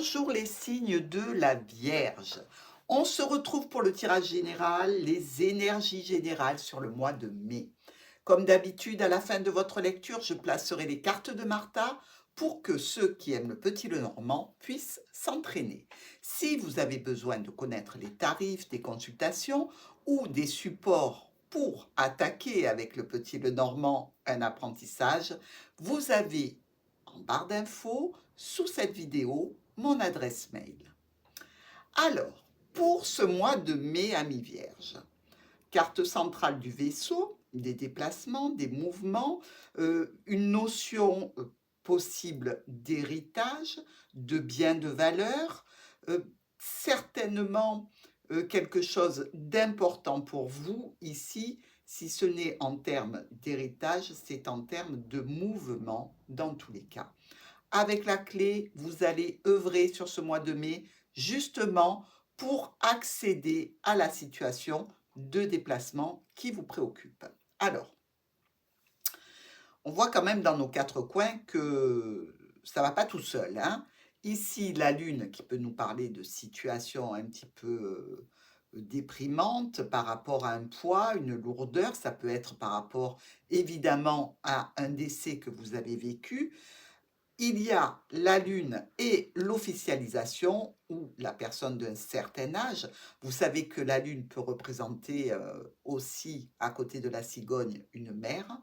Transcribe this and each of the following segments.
Bonjour les signes de la Vierge. On se retrouve pour le tirage général, les énergies générales sur le mois de mai. Comme d'habitude, à la fin de votre lecture, je placerai les cartes de Martha pour que ceux qui aiment le petit Lenormand puissent s'entraîner. Si vous avez besoin de connaître les tarifs des consultations ou des supports pour attaquer avec le petit Lenormand un apprentissage, vous avez en barre d'infos sous cette vidéo mon adresse mail. Alors, pour ce mois de mai à mi-vierge, carte centrale du vaisseau, des déplacements, des mouvements, une notion possible d'héritage, de biens de valeur, certainement quelque chose d'important pour vous ici, si ce n'est en termes d'héritage, c'est en termes de mouvement dans tous les cas. Avec la clé, vous allez œuvrer sur ce mois de mai justement pour accéder à la situation de déplacement qui vous préoccupe. Alors, on voit quand même dans nos quatre coins que ça ne va pas tout seul, hein. Ici, la Lune qui peut nous parler de situations un petit peu déprimantes par rapport à un poids, une lourdeur. Ça peut être par rapport évidemment à un décès que vous avez vécu. Il y a la Lune et l'officialisation, ou la personne d'un certain âge. Vous savez que la Lune peut représenter aussi, à côté de la cigogne, une mère.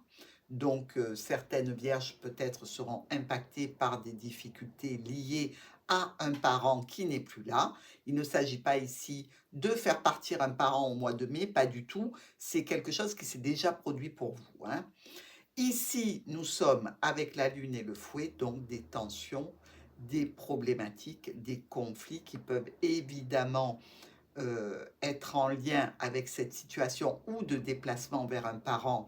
Donc, certaines vierges peut-être seront impactées par des difficultés liées à un parent qui n'est plus là. Il ne s'agit pas ici de faire partir un parent au mois de mai, pas du tout. C'est quelque chose qui s'est déjà produit pour vous, hein. Ici, nous sommes avec la Lune et le fouet, donc des tensions, des problématiques, des conflits qui peuvent évidemment être en lien avec cette situation ou de déplacement vers un parent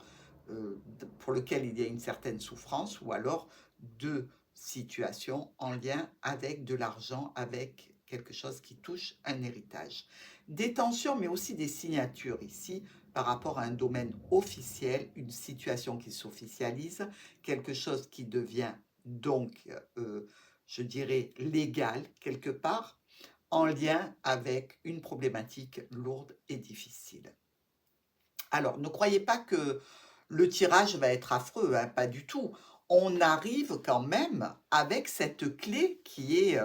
pour lequel il y a une certaine souffrance, ou alors de situations en lien avec de l'argent, avec quelque chose qui touche un héritage. Des tensions, mais aussi des signatures ici par rapport à un domaine officiel, une situation qui s'officialise, quelque chose qui devient donc, je dirais, légal quelque part, en lien avec une problématique lourde et difficile. Alors, ne croyez pas que le tirage va être affreux, hein, pas du tout. On arrive quand même avec cette clé qui est,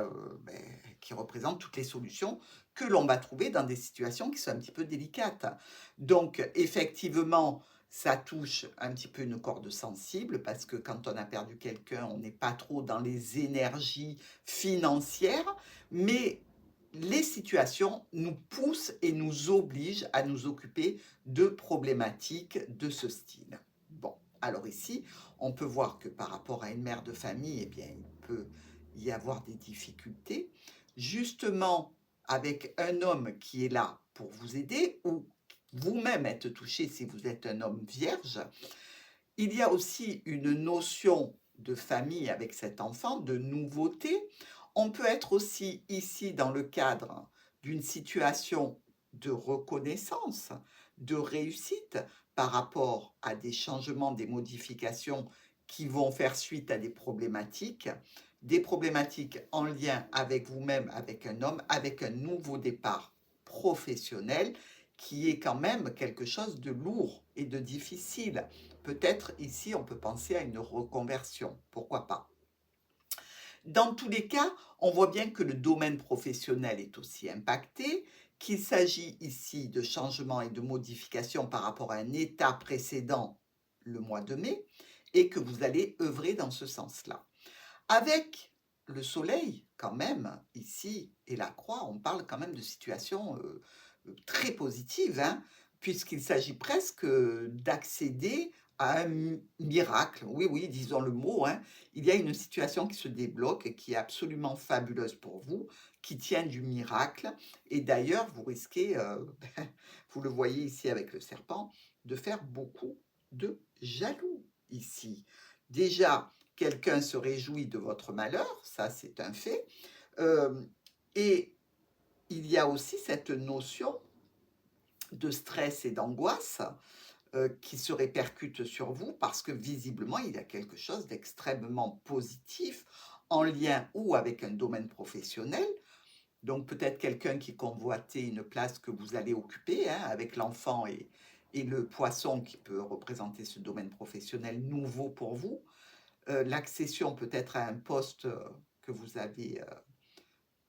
qui représente toutes les solutions que l'on va trouver dans des situations qui sont un petit peu délicates. Donc, effectivement, ça touche un petit peu une corde sensible parce que quand on a perdu quelqu'un, on n'est pas trop dans les énergies financières, mais les situations nous poussent et nous obligent à nous occuper de problématiques de ce style. Bon, alors ici, on peut voir que par rapport à une mère de famille, eh bien, il peut y avoir des difficultés. Justement, avec un homme qui est là pour vous aider, ou vous-même être touché si vous êtes un homme vierge, il y a aussi une notion de famille avec cet enfant, de nouveauté. On peut être aussi ici dans le cadre d'une situation de reconnaissance, de réussite par rapport à des changements, des modifications qui vont faire suite à des problématiques en lien avec vous-même, avec un homme, avec un nouveau départ professionnel qui est quand même quelque chose de lourd et de difficile. Peut-être ici, on peut penser à une reconversion, pourquoi pas. Dans tous les cas, on voit bien que le domaine professionnel est aussi impacté, qu'il s'agit ici de changements et de modifications par rapport à un état précédent le mois de mai, et que vous allez œuvrer dans ce sens-là. Avec le soleil, quand même, ici, et la croix, on parle quand même de situations très positives, hein, puisqu'il s'agit presque d'accéder à un miracle. Oui, oui, disons le mot, hein. Il y a une situation qui se débloque et qui est absolument fabuleuse pour vous, qui tient du miracle. Et d'ailleurs, vous risquez, vous le voyez ici avec le serpent, de faire beaucoup de jaloux ici. Déjà, quelqu'un se réjouit de votre malheur, ça c'est un fait. Et il y a aussi cette notion de stress et d'angoisse qui se répercute sur vous parce que visiblement il y a quelque chose d'extrêmement positif en lien ou avec un domaine professionnel. Donc peut-être quelqu'un qui convoitait une place que vous allez occuper, hein, avec l'enfant et le poisson qui peut représenter ce domaine professionnel nouveau pour vous. L'accession peut-être à un poste que vous avez,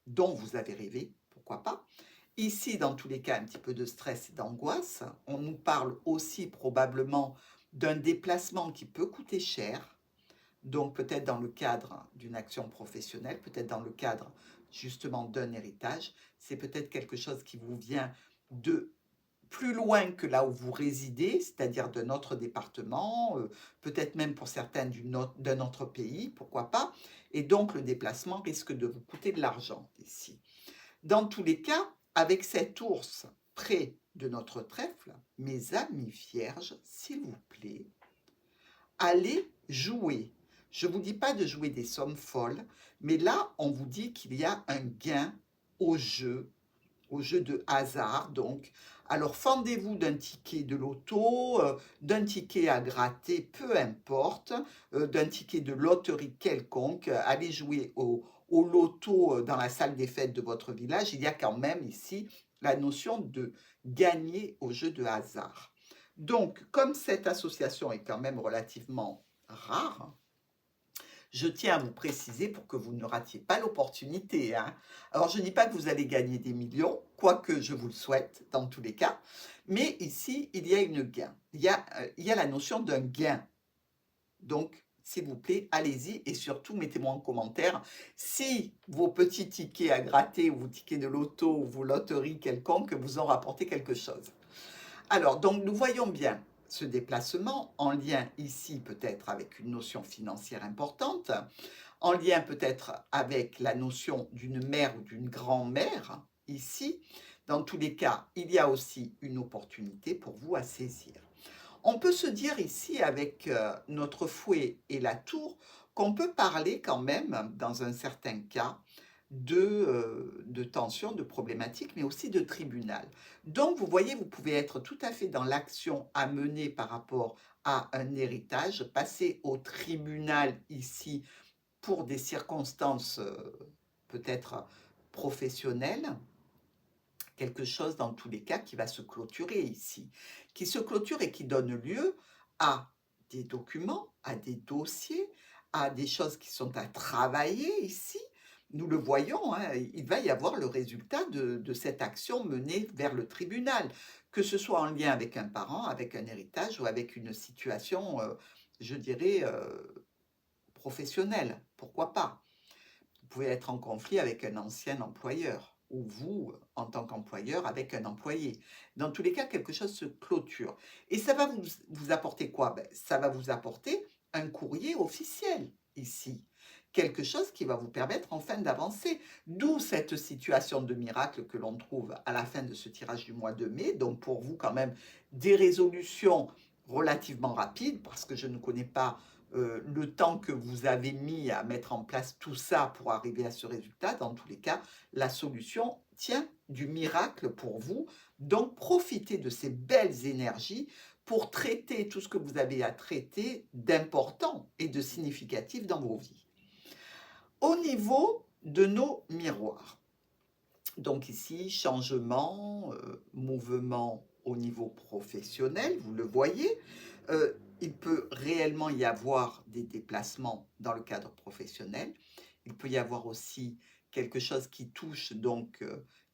dont vous avez rêvé, pourquoi pas. Ici, dans tous les cas, un petit peu de stress et d'angoisse. On nous parle aussi probablement d'un déplacement qui peut coûter cher, donc peut-être dans le cadre d'une action professionnelle, peut-être dans le cadre justement d'un héritage. C'est peut-être quelque chose qui vous vient de plus loin que là où vous résidez, c'est-à-dire d'un autre département, peut-être même pour certains d'un autre pays, pourquoi pas. Et donc le déplacement risque de vous coûter de l'argent ici. Dans tous les cas, avec cet ours près de notre trèfle, mes amis vierges, s'il vous plaît, allez jouer. Je ne vous dis pas de jouer des sommes folles, mais là, on vous dit qu'il y a un gain au jeu de hasard. Donc, alors fendez-vous d'un ticket de loto, d'un ticket à gratter, peu importe, d'un ticket de loterie quelconque. Allez jouer au loto dans la salle des fêtes de votre village. Il y a quand même ici la notion de gagner au jeu de hasard. Donc, comme cette association est quand même relativement rare, je tiens à vous préciser pour que vous ne ratiez pas l'opportunité, hein. Alors, je ne dis pas que vous allez gagner des millions, quoique je vous le souhaite dans tous les cas, mais ici, il y a une gain. Il y a la notion d'un gain. Donc, s'il vous plaît, allez-y et surtout, mettez-moi en commentaire si vos petits tickets à gratter ou vos tickets de loto ou vos loteries quelconques vous ont rapporté quelque chose. Alors, donc, nous voyons bien ce déplacement en lien ici peut-être avec une notion financière importante, en lien peut-être avec la notion d'une mère ou d'une grand-mère ici. Dans tous les cas, il y a aussi une opportunité pour vous à saisir. On peut se dire ici avec notre fouet et la tour qu'on peut parler quand même, dans un certain cas, de tension, de problématique, mais aussi de tribunal. Donc, vous voyez, vous pouvez être tout à fait dans l'action à mener par rapport à un héritage, passer au tribunal ici pour des circonstances peut-être professionnelles, quelque chose dans tous les cas qui va se clôturer ici, qui se clôture et qui donne lieu à des documents, à des dossiers, à des choses qui sont à travailler ici. Nous le voyons, hein, il va y avoir le résultat de cette action menée vers le tribunal, que ce soit en lien avec un parent, avec un héritage ou avec une situation, je dirais, professionnelle. Pourquoi pas? Vous pouvez être en conflit avec un ancien employeur ou vous, en tant qu'employeur, avec un employé. Dans tous les cas, quelque chose se clôture. Et ça va vous apporter quoi? Ça va vous apporter un courrier officiel ici. Quelque chose qui va vous permettre enfin d'avancer. D'où cette situation de miracle que l'on trouve à la fin de ce tirage du mois de mai. Donc pour vous quand même des résolutions relativement rapides parce que je ne connais pas le temps que vous avez mis à mettre en place tout ça pour arriver à ce résultat. Dans tous les cas, la solution tient du miracle pour vous. Donc, profitez de ces belles énergies pour traiter tout ce que vous avez à traiter d'important et de significatif dans vos vies. Au niveau de nos miroirs, donc ici, changement, mouvement au niveau professionnel, vous le voyez. Il peut réellement y avoir des déplacements dans le cadre professionnel. Il peut y avoir aussi quelque chose qui touche donc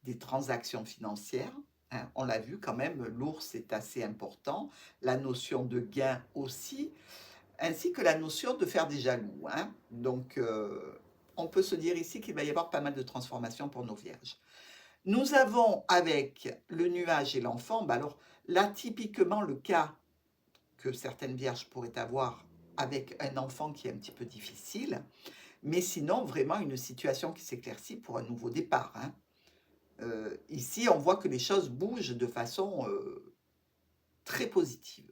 des transactions financières, hein. On l'a vu quand même, l'ours est assez important, la notion de gain aussi, ainsi que la notion de faire des jaloux, hein. Donc, on peut se dire ici qu'il va y avoir pas mal de transformations pour nos vierges. Nous avons avec le nuage et l'enfant, alors là typiquement le cas que certaines vierges pourraient avoir avec un enfant qui est un petit peu difficile, mais sinon vraiment une situation qui s'éclaircit pour un nouveau départ, hein. Ici, on voit que les choses bougent de façon très positive.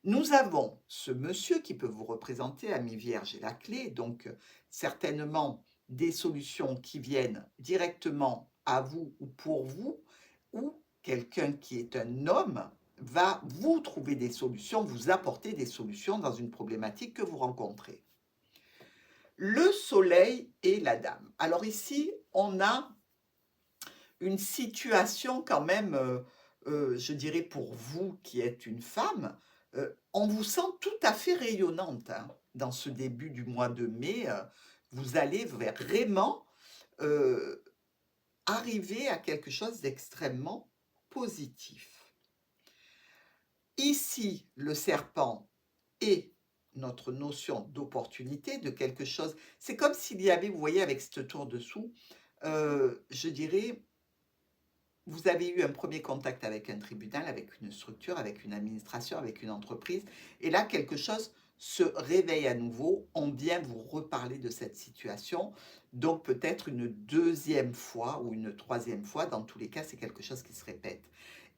Nous avons ce monsieur qui peut vous représenter, ami vierge et la clé, donc certainement des solutions qui viennent directement à vous ou pour vous, ou quelqu'un qui est un homme va vous trouver des solutions, vous apporter des solutions dans une problématique que vous rencontrez. le soleil et la dame. Alors ici, on a une situation quand même, je dirais pour vous qui êtes une femme, on vous sent tout à fait rayonnante, hein. Dans ce début du mois de mai, vous allez vraiment, heu, arriver à quelque chose d'extrêmement positif. Ici, le serpent est notre notion d'opportunité, de quelque chose c'est comme s'il y avait, vous voyez avec cette tour dessous, je dirais vous avez eu un premier contact avec un tribunal, avec une structure, avec une administration, avec une entreprise et là, quelque chose se réveille à nouveau. On vient vous reparler de cette situation, donc peut-être une deuxième fois ou une troisième fois. Dans tous les cas, c'est quelque chose qui se répète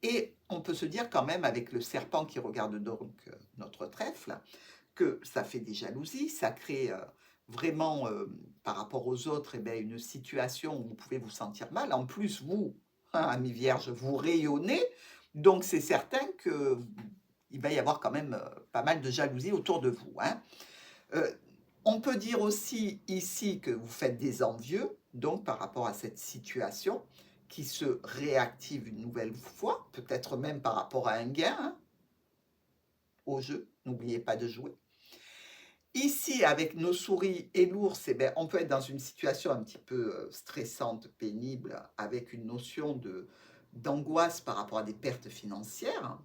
et on peut se dire quand même avec le serpent qui regarde donc, notre trèfle, que ça fait des jalousies, ça crée, vraiment, par rapport aux autres et beh, une situation où vous pouvez vous sentir mal. En plus, vous, hein, amis vierges, vous rayonnez, donc c'est certain qu'il va y avoir quand même, pas mal de jalousie autour de vous, hein. Heu, on peut dire aussi ici que vous faites des envieux, donc par rapport à cette situation qui se réactive une nouvelle fois, peut-être même par rapport à un gain, hein, au jeu. N'oubliez pas de jouer. Ici, avec nos souris et l'ours, eh beh, on peut être dans une situation un petit peu, stressante, pénible, avec une notion d'angoisse par rapport à des pertes financières.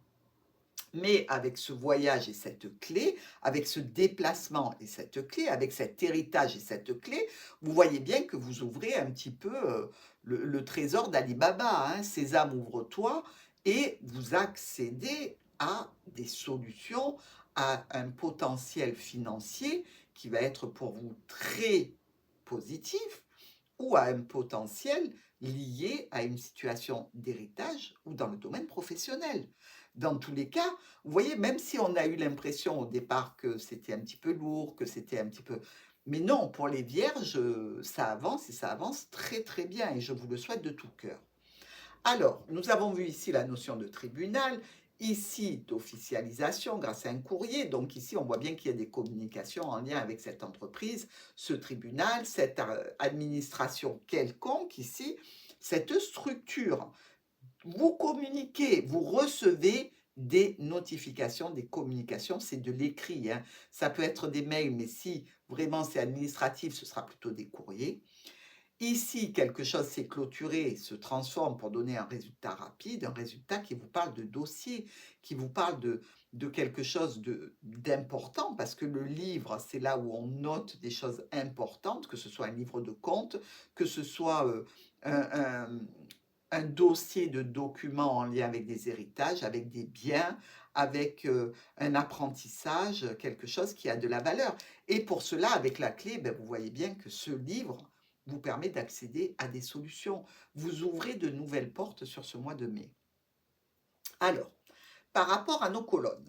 Mais avec ce voyage et cette clé, avec ce déplacement et cette clé, avec cet héritage et cette clé, vous voyez bien que vous ouvrez un petit peu, le trésor d'Ali Baba, hein. Sésame, ouvre-toi et vous accédez à des solutions, à un potentiel financier qui va être pour vous très positif ou à un potentiel lié à une situation d'héritage ou dans le domaine professionnel. Dans tous les cas, vous voyez, même si on a eu l'impression au départ que c'était un petit peu lourd, que c'était un petit peu mais non, pour les vierges, ça avance et ça avance très, très bien et je vous le souhaite de tout cœur. Alors, nous avons vu ici la notion de tribunal, ici d'officialisation grâce à un courrier. Donc ici, on voit bien qu'il y a des communications en lien avec cette entreprise, ce tribunal, cette administration quelconque ici, cette structure. Vous communiquez, vous recevez des notifications, des communications, c'est de l'écrit, hein. Ça peut être des mails, mais si vraiment c'est administratif, ce sera plutôt des courriers. Ici, quelque chose s'est clôturé, se transforme pour donner un résultat rapide, un résultat qui vous parle de dossier, qui vous parle de quelque chose d'important, parce que le livre, c'est là où on note des choses importantes, que ce soit un livre de compte, que ce soit un, un dossier de documents en lien avec des héritages, avec des biens, avec un apprentissage, quelque chose qui a de la valeur. Et pour cela, avec la clé, ben, vous voyez bien que ce livre vous permet d'accéder à des solutions. Vous ouvrez de nouvelles portes sur ce mois de mai. Alors, par rapport à nos colonnes,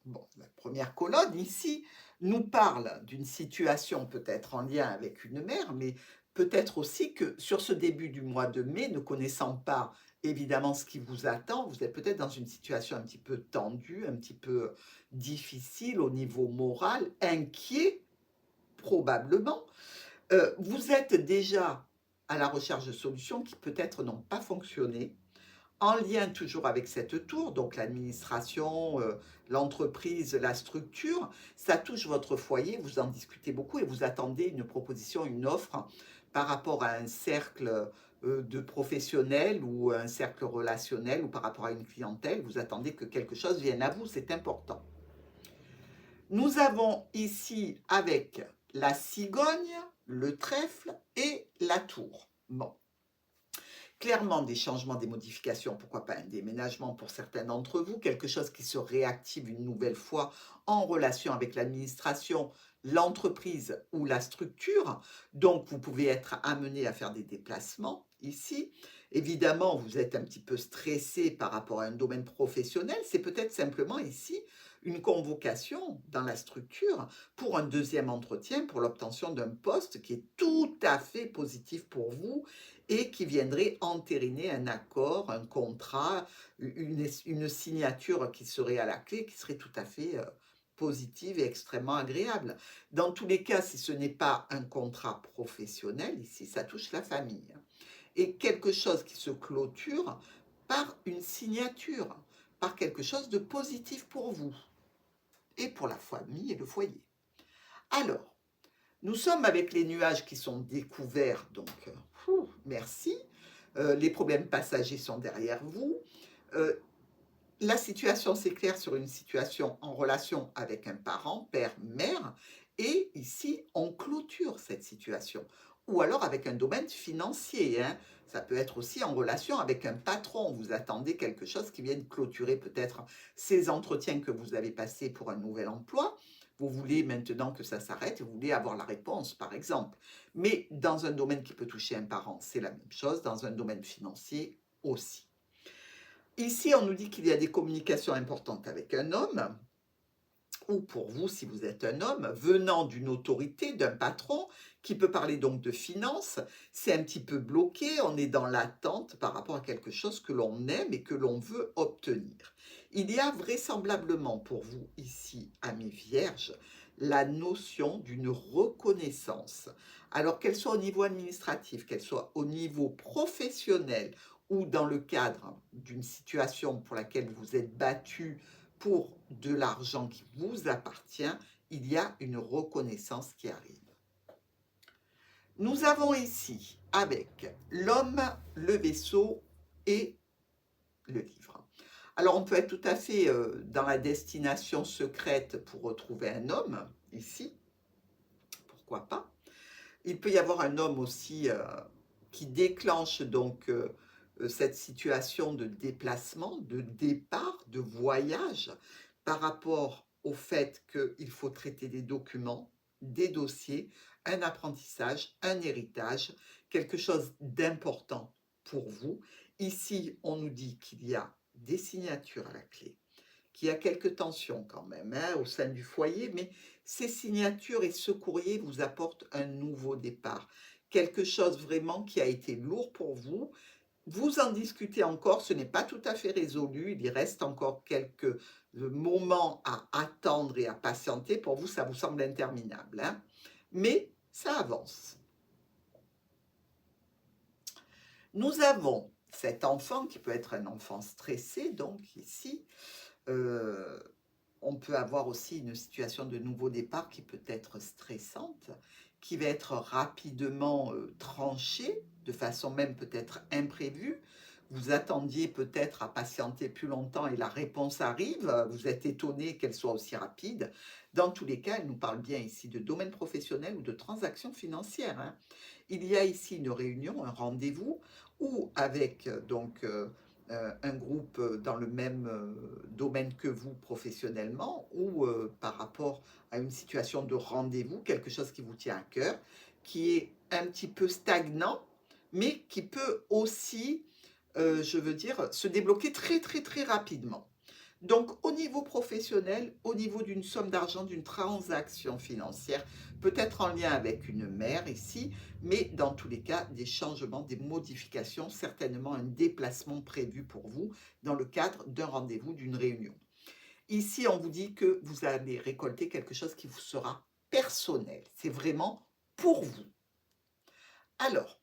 bon, la première colonne ici nous parle d'une situation peut-être en lien avec une mère, mais peut-être aussi que sur ce début du mois de mai, ne connaissant pas évidemment ce qui vous attend, vous êtes peut-être dans une situation un petit peu tendue, un petit peu difficile au niveau moral, inquiet probablement. Vous êtes déjà à la recherche de solutions qui peut-être n'ont pas fonctionné, en lien toujours avec cette tour, donc l'administration, l'entreprise, la structure, ça touche votre foyer, vous en discutez beaucoup et vous attendez une proposition, une offre par rapport à un cercle, de professionnels ou un cercle relationnel ou par rapport à une clientèle, vous attendez que quelque chose vienne à vous, c'est important. Nous avons ici avec la cigogne, le trèfle et la tour. Bon, clairement des changements, des modifications, pourquoi pas un déménagement pour certains d'entre vous, quelque chose qui se réactive une nouvelle fois en relation avec l'administration, l'entreprise ou la structure. Donc, vous pouvez être amené à faire des déplacements ici. Évidemment, vous êtes un petit peu stressé par rapport à un domaine professionnel. C'est peut-être simplement ici une convocation dans la structure pour un deuxième entretien, pour l'obtention d'un poste qui est tout à fait positif pour vous et qui viendrait entériner un accord, un contrat, une signature qui serait à la clé, qui serait tout à fait positive et extrêmement agréable. Dans tous les cas, si ce n'est pas un contrat professionnel, ici, ça touche la famille. Et quelque chose qui se clôture par une signature, par quelque chose de positif pour vous et pour la famille et le foyer. Alors, nous sommes avec les nuages qui sont découverts, donc merci. Les problèmes passagers sont derrière vous. La situation s'éclaire sur une situation en relation avec un parent, père, mère, et ici, on clôture cette situation. Ou alors avec un domaine financier, hein. Ça peut être aussi en relation avec un patron. Vous attendez quelque chose qui vienne clôturer peut-être ces entretiens que vous avez passés pour un nouvel emploi. Vous voulez maintenant que ça s'arrête, vous voulez avoir la réponse, par exemple. Mais dans un domaine qui peut toucher un parent, c'est la même chose. Dans un domaine financier aussi. Ici, on nous dit qu'il y a des communications importantes avec un homme, ou pour vous, si vous êtes un homme, venant d'une autorité, d'un patron, qui peut parler donc de finances. C'est un petit peu bloqué, on est dans l'attente par rapport à quelque chose que l'on aime et que l'on veut obtenir. Il y a vraisemblablement pour vous ici, amis vierges, la notion d'une reconnaissance. Alors qu'elle soit au niveau administratif, qu'elle soit au niveau professionnel ou dans le cadre d'une situation pour laquelle vous êtes battu pour de l'argent qui vous appartient, il y a une reconnaissance qui arrive. Nous avons ici, avec l'homme, le vaisseau et le livre. Alors, on peut être tout à fait dans la destination secrète pour retrouver un homme, ici, pourquoi pas. Il peut y avoir un homme aussi qui déclenche donc cette situation de déplacement, de départ, de voyage, par rapport au fait qu'il faut traiter des documents, des dossiers, un apprentissage, un héritage, quelque chose d'important pour vous. Ici, on nous dit qu'il y a des signatures à la clé, qu'il y a quelques tensions quand même hein, au sein du foyer, mais ces signatures et ce courrier vous apportent un nouveau départ. Quelque chose vraiment qui a été lourd pour vous. Vous en discutez encore, ce n'est pas tout à fait résolu, il y reste encore quelques moments à attendre et à patienter. Pour vous, ça vous semble interminable, hein? Mais ça avance. Nous avons cet enfant qui peut être un enfant stressé, donc ici, on peut avoir aussi une situation de nouveau départ qui peut être stressante, qui va être rapidement tranchée, de façon même peut-être imprévue. Vous attendiez peut-être à patienter plus longtemps et la réponse arrive, vous êtes étonné qu'elle soit aussi rapide. Dans tous les cas, elle nous parle bien ici de domaine professionnel ou de transactions financières, hein. Il y a ici une réunion, un rendez-vous, ou avec un groupe dans le même domaine que vous professionnellement, ou par rapport à une situation de rendez-vous, quelque chose qui vous tient à cœur, qui est un petit peu stagnant, mais qui peut aussi, je veux dire, se débloquer très très très rapidement. Donc, au niveau professionnel, au niveau d'une somme d'argent, d'une transaction financière, peut-être en lien avec une mère ici, mais dans tous les cas, des changements, des modifications, certainement un déplacement prévu pour vous dans le cadre d'un rendez-vous, d'une réunion. Ici, on vous dit que vous allez récolter quelque chose qui vous sera personnel. C'est vraiment pour vous. Alors,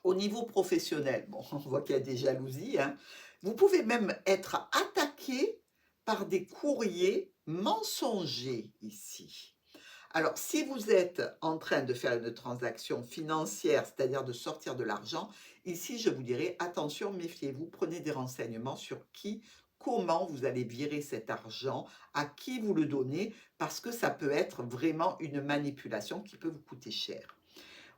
au niveau professionnel, bon, on voit qu'il y a des jalousies, hein. Vous pouvez même être attaqué par des courriers mensongers ici. Alors, si vous êtes en train de faire une transaction financière, c'est-à-dire de sortir de l'argent, ici, je vous dirais, attention, méfiez-vous, prenez des renseignements sur qui, comment vous allez virer cet argent, à qui vous le donnez, parce que ça peut être vraiment une manipulation qui peut vous coûter cher.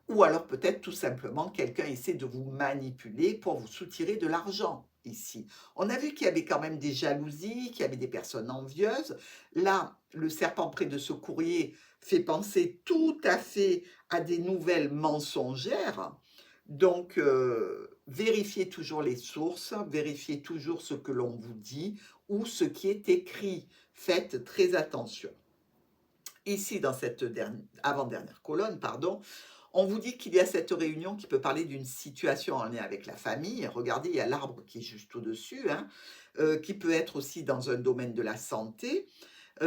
Ou alors peut-être tout simplement quelqu'un essaie de vous manipuler pour vous soutirer de l'argent ici. On a vu qu'il y avait quand même des jalousies, qu'il y avait des personnes envieuses. Là, le serpent près de ce courrier fait penser tout à fait à des nouvelles mensongères. Donc, vérifiez toujours les sources, vérifiez toujours ce que l'on vous dit ou ce qui est écrit. Faites très attention. Ici, dans cette avant-dernière colonne, pardon, on vous dit qu'il y a cette réunion qui peut parler d'une situation en lien avec la famille. Regardez, il y a l'arbre qui est juste au-dessus, hein, qui peut être aussi dans un domaine de la santé.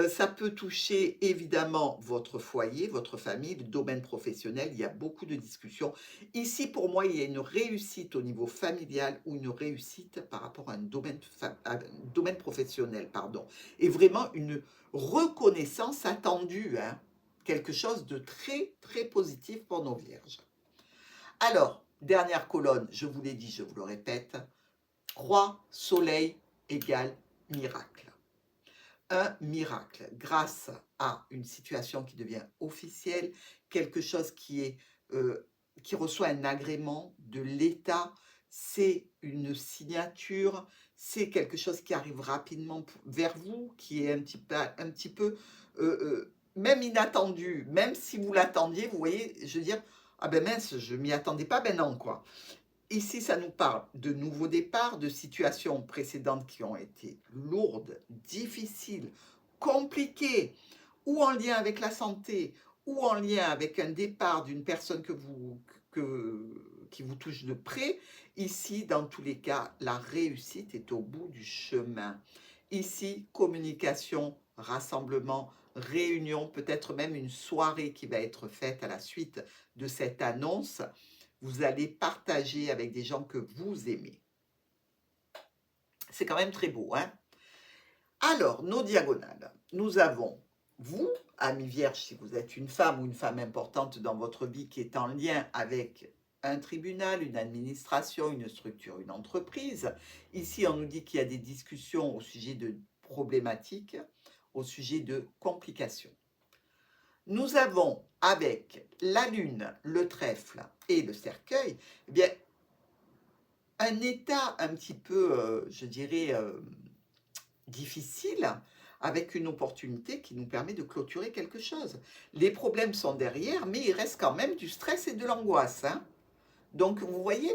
Ça peut toucher évidemment votre foyer, votre famille, le domaine professionnel, il y a beaucoup de discussions. Ici, pour moi, il y a une réussite au niveau familial ou une réussite par rapport à un domaine professionnel, pardon, et vraiment une reconnaissance attendue, hein, quelque chose de très, très positif pour nos vierges. Alors, dernière colonne, je vous l'ai dit, je vous le répète, croix, soleil égale miracle. Un miracle grâce à une situation qui devient officielle, quelque chose qui reçoit un agrément de l'État, c'est une signature, c'est quelque chose qui arrive rapidement vers vous, qui est un petit peu même inattendu, même si vous l'attendiez, vous voyez, je veux dire, ah ben mince, je m'y attendais pas, ben non, quoi. Ici, ça nous parle de nouveaux départs, de situations précédentes qui ont été lourdes, difficiles, compliquées, ou en lien avec la santé, ou en lien avec un départ d'une personne qui vous touche de près. Ici, dans tous les cas, la réussite est au bout du chemin. Ici, communication, rassemblement, réunion, peut-être même une soirée qui va être faite à la suite de cette annonce. Vous allez partager avec des gens que vous aimez. C'est quand même très beau, hein? Alors, nos diagonales. Nous avons vous, ami Vierge, si vous êtes une femme ou une femme importante dans votre vie qui est en lien avec un tribunal, une administration, une structure, une entreprise. Ici, on nous dit qu'il y a des discussions au sujet de problématiques, au sujet de complications. Nous avons avec la lune, le trèfle et le cercueil, eh bien, un état un petit peu, je dirais, difficile, avec une opportunité qui nous permet de clôturer quelque chose. Les problèmes sont derrière, mais il reste quand même du stress et de l'angoisse, hein. Donc, vous voyez,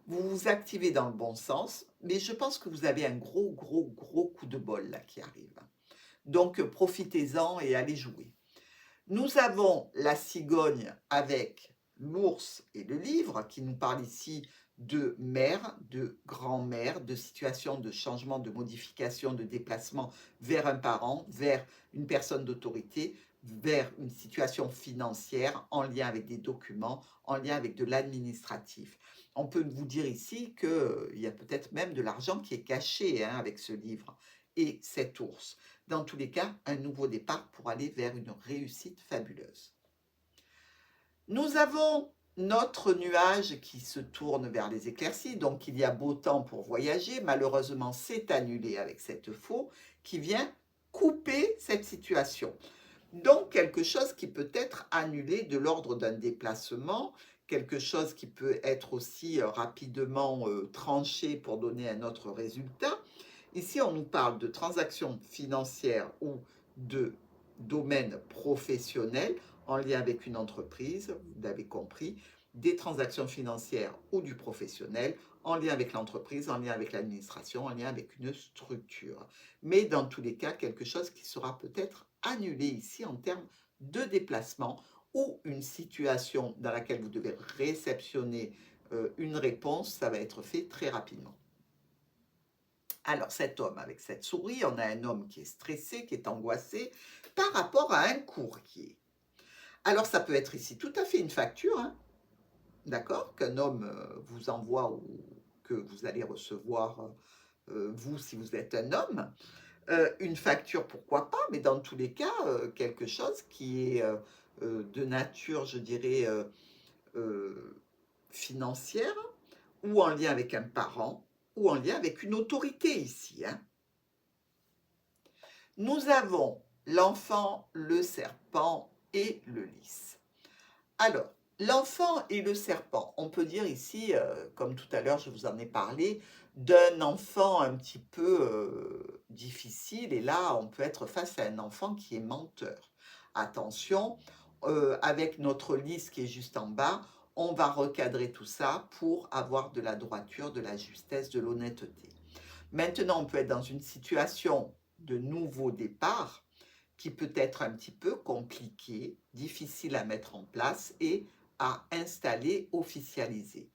vous vous activez dans le bon sens, mais je pense que vous avez un gros, gros, gros coup de bol là qui arrive. Donc, profitez-en et allez jouer. Nous avons la cigogne avec l'ours et le livre qui nous parle ici de mère, de grand-mère, de situation de changement, de modification, de déplacement vers un parent, vers une personne d'autorité, vers une situation financière en lien avec des documents, en lien avec de l'administratif. On peut vous dire ici qu'il y a peut-être même de l'argent qui est caché, hein, avec ce livre et cet ours. Dans tous les cas, un nouveau départ pour aller vers une réussite fabuleuse. Nous avons notre nuage qui se tourne vers les éclaircies, donc il y a beau temps pour voyager. Malheureusement, c'est annulé avec cette faux qui vient couper cette situation. Donc, quelque chose qui peut être annulé de l'ordre d'un déplacement, quelque chose qui peut être aussi rapidement tranché pour donner un autre résultat. Ici, on nous parle de transactions financières ou de domaine professionnel en lien avec une entreprise, vous l'avez compris, des transactions financières ou du professionnel en lien avec l'entreprise, en lien avec l'administration, en lien avec une structure. Mais dans tous les cas, quelque chose qui sera peut-être annulé ici en termes de déplacement ou une situation dans laquelle vous devez réceptionner une réponse, ça va être fait très rapidement. Alors cet homme avec cette souris, on a un homme qui est stressé, qui est angoissé par rapport à un courrier. Alors ça peut être ici tout à fait une facture, hein, d'accord, qu'un homme vous envoie ou que vous allez recevoir, vous, si vous êtes un homme. Une facture, pourquoi pas, mais dans tous les cas, quelque chose qui est de nature, je dirais, financière, ou en lien avec un parent, ou en lien avec une autorité ici, hein. Nous avons l'enfant, le serpent et le lys. Alors, l'enfant et le serpent, on peut dire ici, comme tout à l'heure je vous en ai parlé, d'un enfant un petit peu difficile, et là on peut être face à un enfant qui est menteur. Attention, avec notre lys qui est juste en bas, on va recadrer tout ça pour avoir de la droiture, de la justesse, de l'honnêteté. Maintenant, on peut être dans une situation de nouveau départ qui peut être un petit peu compliqué, difficile à mettre en place et à installer, officialiser.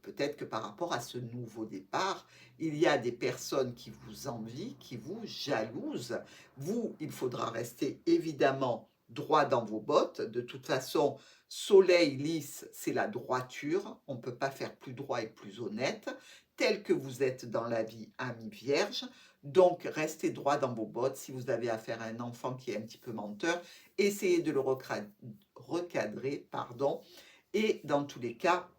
peut-être que par rapport à ce nouveau départ, il y a des personnes qui vous envient, qui vous jalousent. Vous, il faudra rester évidemment droit dans vos bottes. De toute façon, soleil lisse, c'est la droiture. On ne peut pas faire plus droit et plus honnête, tel que vous êtes dans la vie, ami vierge. Donc, restez droit dans vos bottes. Si vous avez affaire à un enfant qui est un petit peu menteur, essayez de le recadrer, pardon. Et dans tous les cas,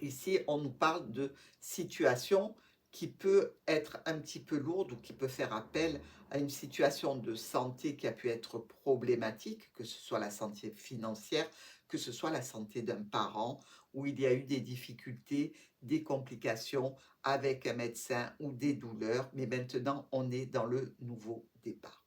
ici, on nous parle de situation qui peut être un petit peu lourde ou qui peut faire appel à une situation de santé qui a pu être problématique, que ce soit la santé financière, que ce soit la santé d'un parent, où il y a eu des difficultés, des complications avec un médecin ou des douleurs. Mais maintenant, on est dans le nouveau départ.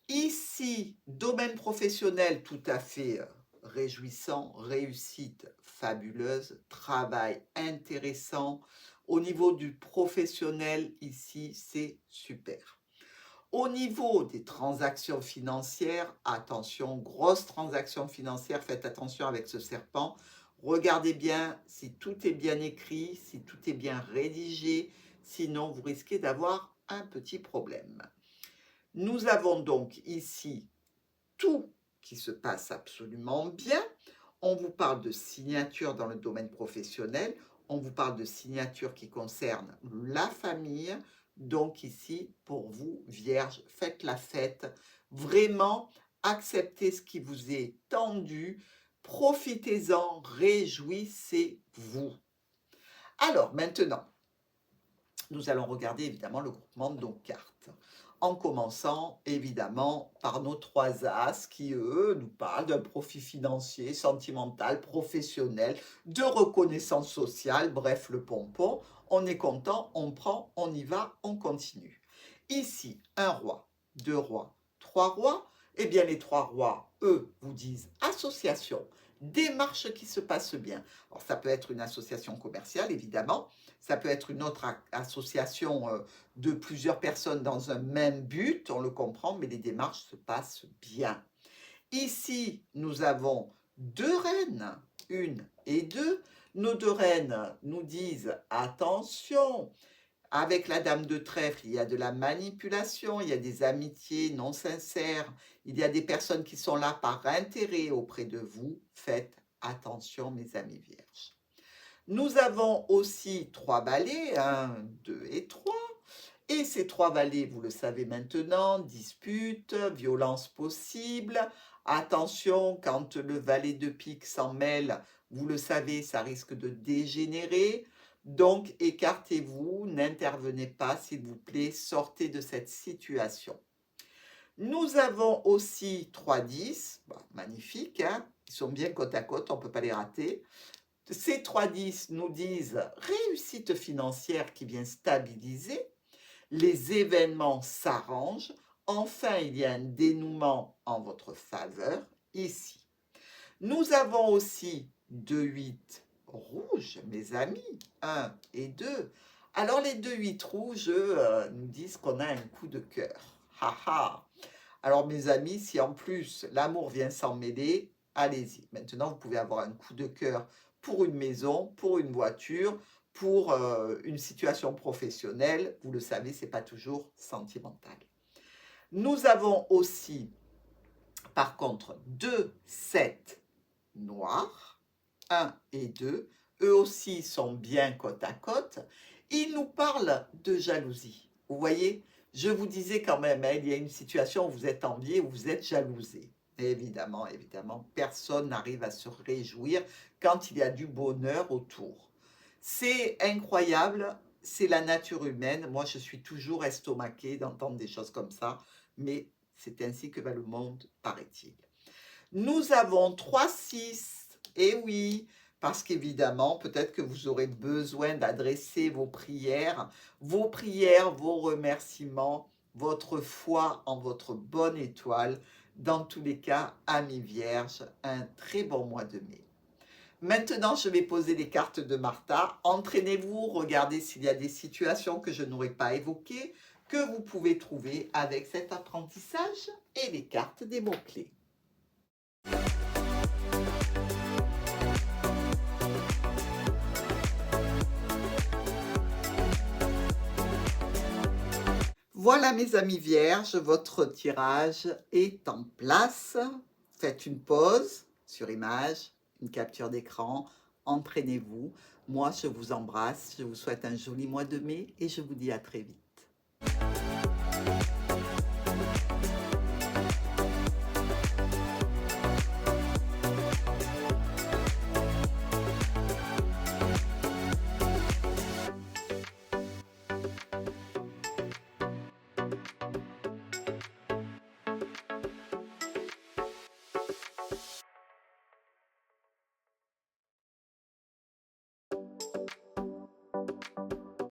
Ici, domaine professionnel tout à fait réjouissant, réussite fabuleuse, travail intéressant. Au niveau du professionnel, ici, c'est super. Au niveau des transactions financières, attention, grosse transaction financière, faites attention avec ce serpent. Regardez bien si tout est bien écrit, si tout est bien rédigé, sinon vous risquez d'avoir un petit problème. Nous avons donc ici tout qui se passe absolument bien. On vous parle de signature dans le domaine professionnel, on vous parle de signature qui concerne la famille. Donc ici, pour vous, Vierge, faites la fête. Vraiment, acceptez ce qui vous est tendu. Profitez-en, réjouissez-vous. Alors maintenant, nous allons regarder évidemment le groupement de nos cartes. En commençant évidemment par nos 3 As qui, eux, nous parlent d'un profit financier, sentimental, professionnel, de reconnaissance sociale, bref, le pompon. On est content, on prend, on y va, on continue. Ici, un roi, 2 rois, 3 rois. Eh bien, les 3 rois, eux, vous disent association, démarche qui se passe bien. Alors, ça peut être une association commerciale, évidemment. Ça peut être une autre association de plusieurs personnes dans un même but, on le comprend, mais les démarches se passent bien. Ici, nous avons 2 reines, 1 et 2. Nos 2 reines nous disent attention, avec la dame de trèfle, il y a de la manipulation, il y a des amitiés non sincères, il y a des personnes qui sont là par intérêt auprès de vous. Faites attention, mes amis vierges. Nous avons aussi 3 valets, 1, 2 et 3. Et ces 3 valets, vous le savez maintenant, dispute, violence possible. Attention, quand le valet de pique s'en mêle, vous le savez, ça risque de dégénérer. Donc, écartez-vous, n'intervenez pas, s'il vous plaît, sortez de cette situation. Nous avons aussi 3 10, bon, magnifiques, hein, ils sont bien côte à côte, on ne peut pas les rater. Ces 3 10 nous disent réussite financière qui vient stabiliser, les événements s'arrangent, enfin il y a un dénouement en votre faveur ici. Nous avons aussi 2 8 rouges, mes amis, 1 et 2. Alors les 2 8 rouges nous disent qu'on a un coup de cœur. Haha. Alors mes amis, si en plus l'amour vient s'en mêler, allez-y. Maintenant, vous pouvez avoir un coup de cœur pour une maison, pour une voiture, pour une situation professionnelle. Vous le savez, ce n'est pas toujours sentimental. Nous avons aussi, par contre, 2 7 noirs, 1 et 2. Eux aussi sont bien côte à côte. Ils nous parlent de jalousie. Vous voyez, je vous disais quand même, hein, il y a une situation où vous êtes envié, où vous êtes jalousé. Évidemment, évidemment, personne n'arrive à se réjouir quand il y a du bonheur autour. C'est incroyable, c'est la nature humaine. Moi, je suis toujours estomaquée d'entendre des choses comme ça, mais c'est ainsi que va le monde, paraît-il. Nous avons 3 6, et oui, parce qu'évidemment, peut-être que vous aurez besoin d'adresser vos prières, vos remerciements, votre foi en votre bonne étoile. Dans tous les cas, amis vierges, un très bon mois de mai. Maintenant, je vais poser les cartes de Martha. Entraînez-vous, regardez s'il y a des situations que je n'aurais pas évoquées, que vous pouvez trouver avec cet apprentissage et les cartes des mots-clés. Voilà mes amis vierges, votre tirage est en place. Faites une pause sur image, une capture d'écran, entraînez-vous. Moi, je vous embrasse, je vous souhaite un joli mois de mai et je vous dis à très vite.